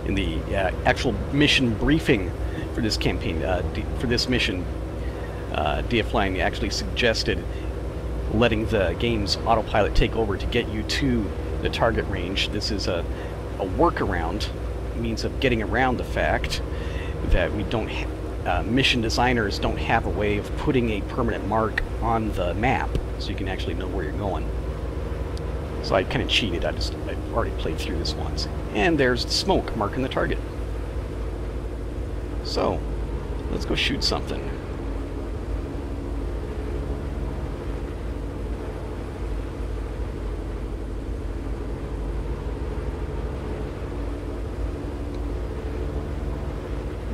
in the actual mission briefing for this campaign, for this mission, DFLion actually suggested letting the game's autopilot take over to get you to the target range. This is a workaround, means of getting around the fact that we don't mission designers don't have a way of putting a permanent mark on the map so you can actually know where you're going. So I kind of cheated. I've already played through this once. And there's the smoke marking the target. So let's go shoot something.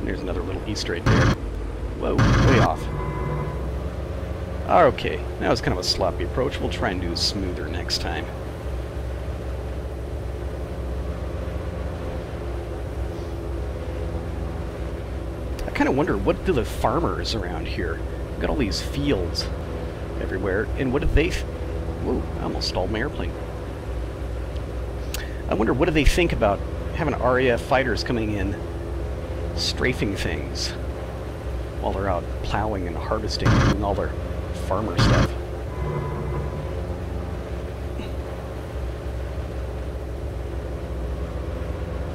There's another little Easter egg there. Whoa, way off. Okay, that was kind of a sloppy approach. We'll try and do smoother next time. I kind of wonder, what do the farmers around here? We've got all these fields everywhere, and what do they... Whoa, I almost stalled my airplane. I wonder, what do they think about having RAF fighters coming in, strafing things while they're out plowing and harvesting and doing all their farmer stuff.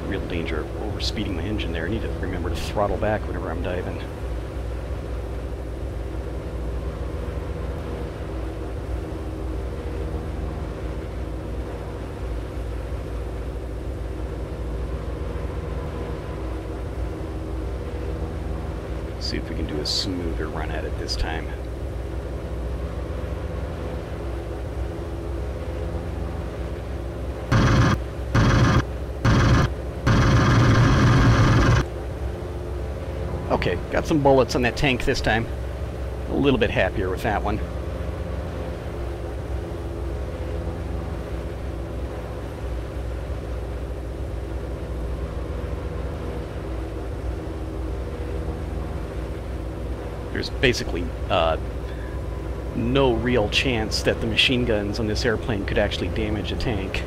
Real danger of overspeeding my engine there. I need to remember to throttle back whenever I'm diving. See if we can do a smoother run at it this time. Okay, got some bullets on that tank this time. A little bit happier with that one. There's basically no real chance that the machine guns on this airplane could actually damage a tank.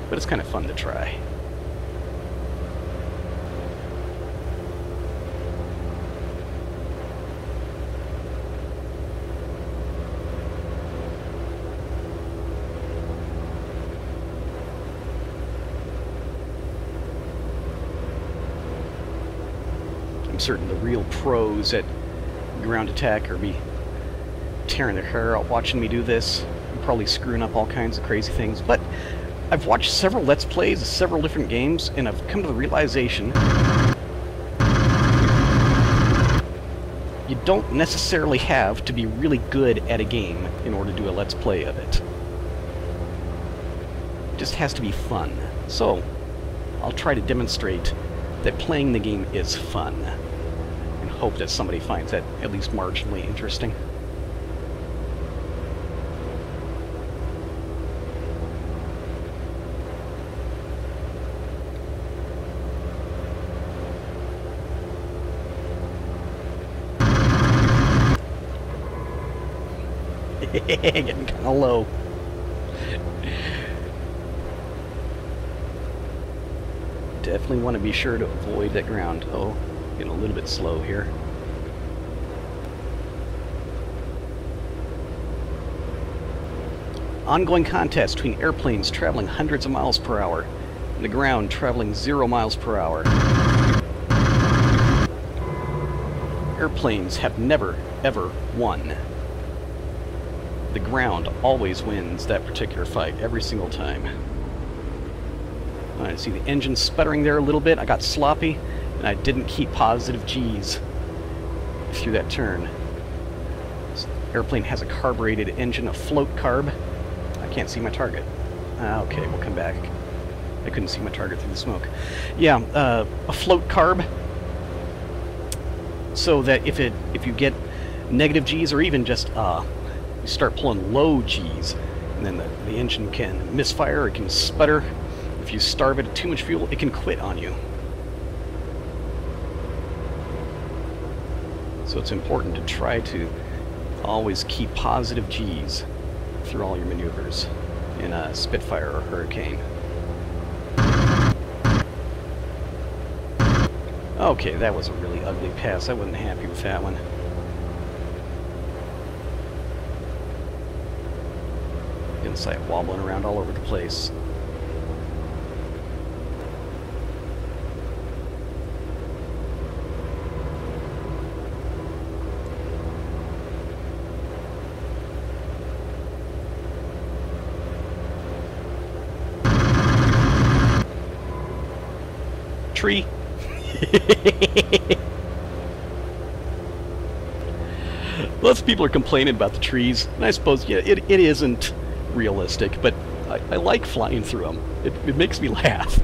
But it's kind of fun to try. I'm certain the real pros at ground attack are be tearing their hair out watching me do this. I'm probably screwing up all kinds of crazy things, but I've watched several Let's Plays of several different games, and I've come to the realization you don't necessarily have to be really good at a game in order to do a Let's Play of it. It just has to be fun. So, I'll try to demonstrate that playing the game is fun, and hope that somebody finds that at least marginally interesting. Getting kind of low. Definitely want to be sure to avoid that ground. Oh, getting a little bit slow here. Ongoing contest between airplanes traveling hundreds of miles per hour and the ground traveling 0 miles per hour. Airplanes have never, ever won. The ground always wins that particular fight every single time. I see the engine sputtering there a little bit. I got sloppy and I didn't keep positive G's through that turn. This airplane has a carbureted engine, a float carb. I can't see my target. Okay, we'll come back. I couldn't see my target through the smoke. Yeah, a float carb, so that if you get negative G's or even just you start pulling low G's, and then the engine can misfire, it can sputter. If you starve it too much fuel, it can quit on you. So it's important to try to Always keep positive G's through all your maneuvers in a Spitfire or Hurricane. Okay, that was a really ugly pass. I wasn't happy with that one. Inside wobbling around all over the place. Tree. Lots of people are complaining about the trees, and I suppose, yeah, it isn't realistic, but I like flying through them. It makes me laugh.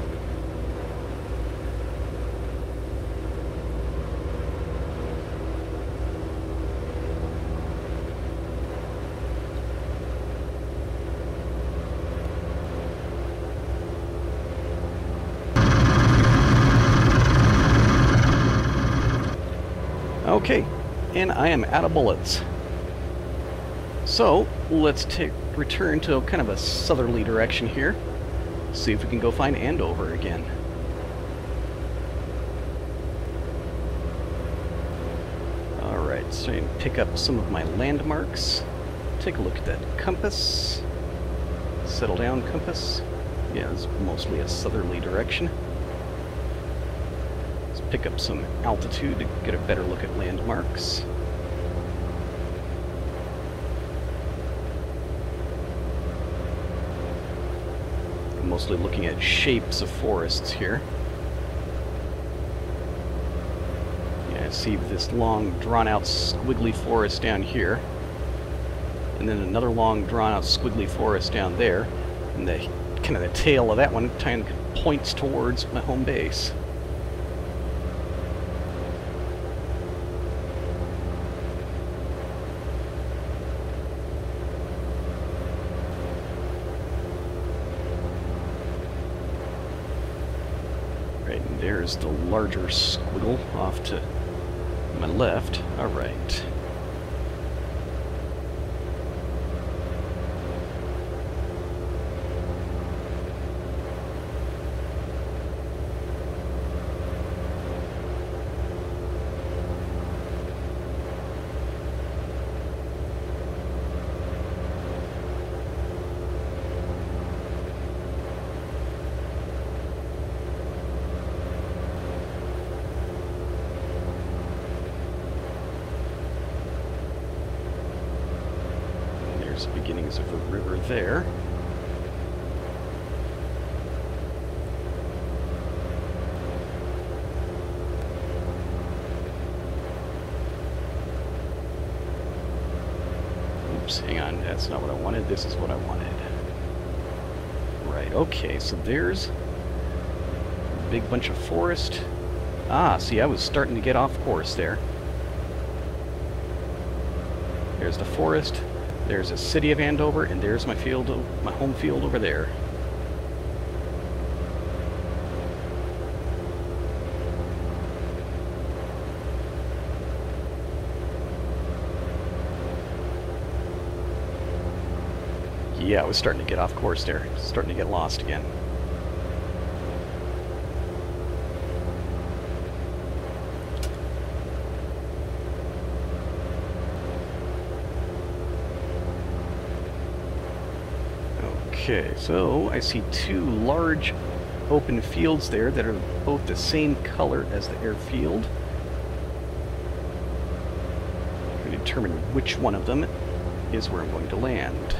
Okay, and I am out of bullets. So, let's return to kind of a southerly direction here. See if we can go find Andover again. Alright, so I can pick up some of my landmarks. Take a look at that compass. Settle down, compass. Yeah, it's mostly a southerly direction. Pick up some altitude to get a better look at landmarks. I'm mostly looking at shapes of forests here. Yeah, I see this long, drawn-out, squiggly forest down here, and then another long, drawn-out, squiggly forest down there, and the kind of the tail of that one kind of points towards my home base. There's the larger squiggle off to my left. All right. Beginnings of a river there. Oops, hang on, that's not what I wanted, this is what I wanted. Right, okay, so there's a big bunch of forest. Ah, see, I was starting to get off course there. There's the forest. There's a city of Andover, and there's my field, my home field over there. Yeah, I was starting to get off course there. Starting to get lost again. Okay, so I see two large open fields there that are both the same color as the airfield. I'm going to determine which one of them is where I'm going to land.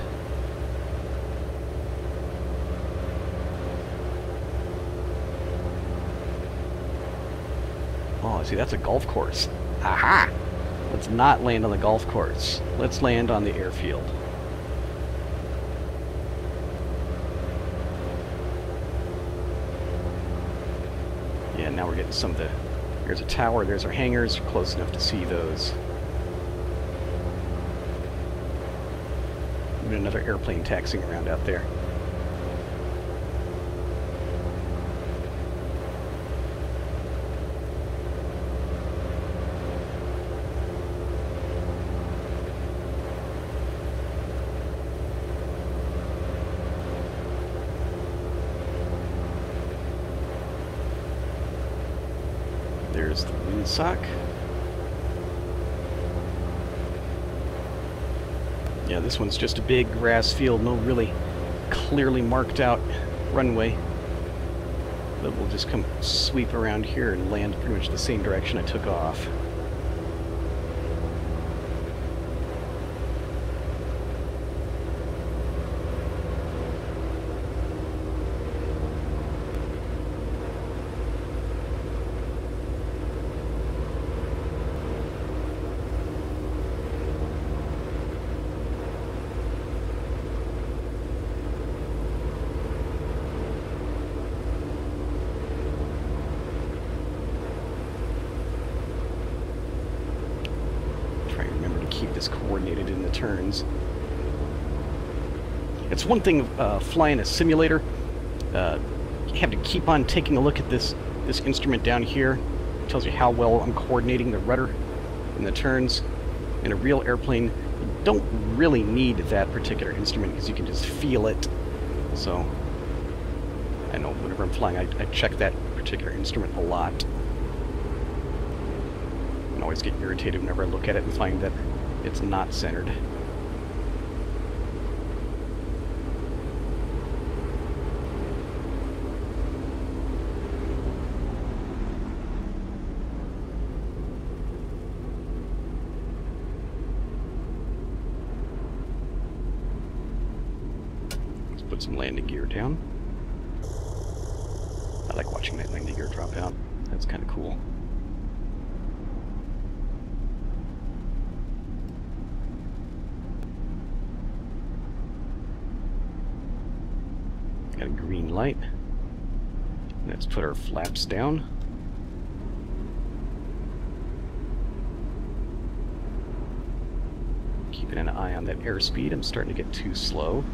Oh, see, that's a golf course. Aha! Let's not land on the golf course. Let's land on the airfield. Yeah, now we're getting some of the... There's a tower, there's our hangars. We're close enough to see those. Even another airplane taxiing around out there. One sock. Yeah, this one's just a big grass field, no really clearly marked out runway. But we'll just come sweep around here and land pretty much the same direction I took off. Keep this coordinated in the turns. It's one thing flying a simulator. You have to keep on taking a look at this instrument down here. It tells you how well I'm coordinating the rudder in the turns. In a real airplane, you don't really need that particular instrument because you can just feel it. So I know whenever I'm flying, I check that particular instrument a lot. I always get irritated whenever I look at it and find that it's not centered. Let's put some landing gear down. I like watching that landing gear drop out. That's kind of cool. Got a green light. Let's put our flaps down. Keeping an eye on that airspeed. I'm starting to get too slow.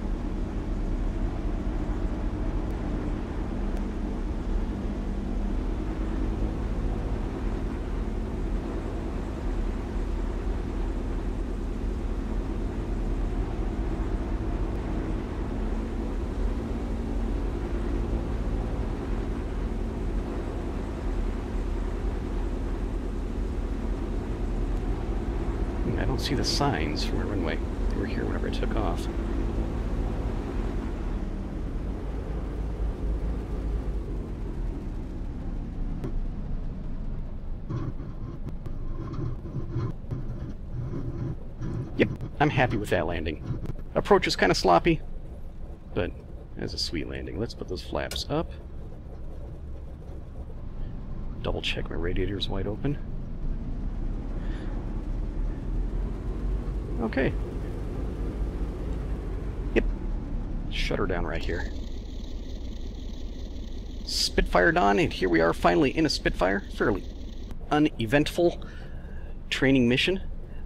I don't see the signs from our runway. They were here whenever I took off. Yep, I'm happy with that landing. Approach is kind of sloppy, but that's a sweet landing. Let's put those flaps up. Double check my radiator's wide open. Okay. Yep. Shut her down right here. Spitfire Dawn, and here we are finally in a Spitfire. Fairly uneventful training mission.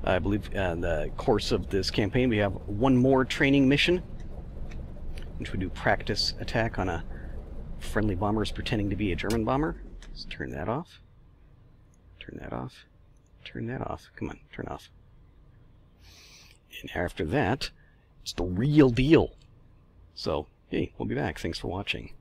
I believe in the course of this campaign we have one more training mission, which we do practice attack on a friendly bombers pretending to be a German bomber. Let's turn that off. Turn that off. Turn that off. Come on, turn off. And after that, it's the real deal. So, hey, we'll be back. Thanks for watching.